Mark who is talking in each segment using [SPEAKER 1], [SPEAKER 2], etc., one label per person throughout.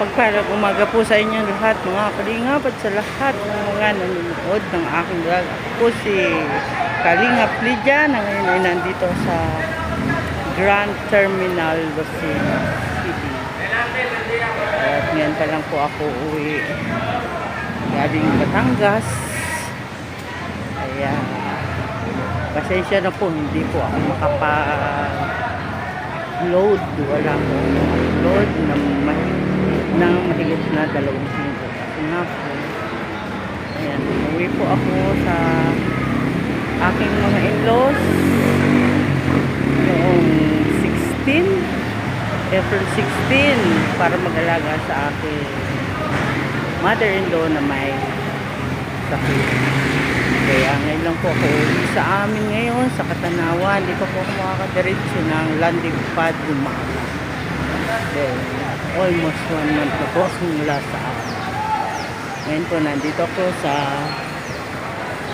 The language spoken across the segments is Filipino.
[SPEAKER 1] Mapagpalang umaga po sa inyo lahat, mga kalingap, at sa lahat ng mga nanonood ng aking vlog. Ako po si Kalingap Lydia na ngayon ay nandito sa Grand Terminal Lucena City. At ngayon pa lang po ako uwi galing Batangas. Kaya pasensya na po, hindi po ako makapag-load. Wala po load ng mahigit na 2 linggo. Kasi nga po, ayan, uwi po ako sa aking mga in-laws noong April 16 para mag-alaga sa aking mother-in-law na may sakit. Kaya ngayon lang po ako uwi sa amin ngayon sa Katanawan. Hindi pa po ako makakadiretso ng landing pad umaga. Then, almost 1 month na po mula sa akin. Ngayon po nandito ako sa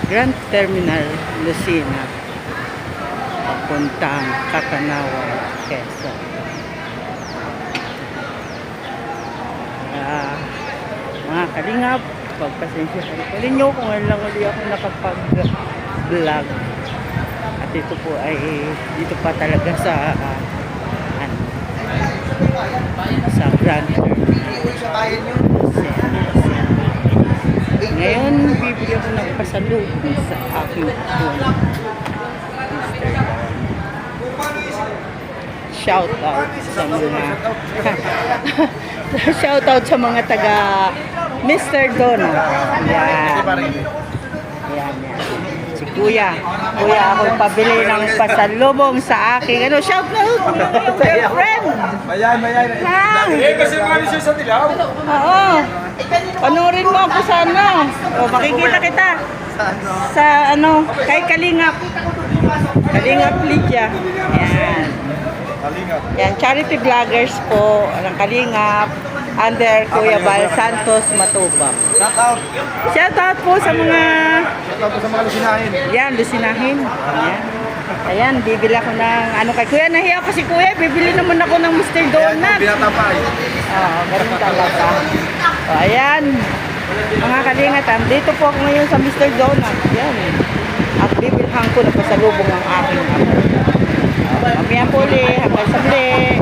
[SPEAKER 1] Grand Terminal Lucena papuntang Katanawan, Quezon. Mga kalingap, pagpasensya ko rin nyo kung ngayon lang ulit ako nakapag-vlog. At ito po ay dito pa talaga sa sa Grand Terminal. Ngayon, bibili ako ng pasalubong sa aking phone. Shout out sa mga shout out sa mga taga Mr. Dona. Yan. Yan. Si Kuya. Kuya, ako pabili ng pasalubong sa aking shout out girlfriend.
[SPEAKER 2] Mayan. Kasi mga siya sa Dilaw.
[SPEAKER 1] Oo. Panurin mo ako sa makikita kita. Sa kay Kalingap. Kalingap Lydia. Yan. Yan, charity vloggers po ng Kalingap under Kuya Bal Santos Matubang. Shout out po sa mga
[SPEAKER 2] Lusinahin.
[SPEAKER 1] Yan, Lusinahin. Ayan. Ayan, bibili ako ng kay Kuya. Nahiya ko si Kuya, bibili naman ako ng Mr. Donut.
[SPEAKER 2] Pinatapay.
[SPEAKER 1] Oo, ganun talaga. O, ayan. Mga Kalingap, dito po ako ngayon sa Mr. Donut. Ayan. At bibilhan ko na pasalubong ang aking mamaya po ulit. Hanggang sa muli.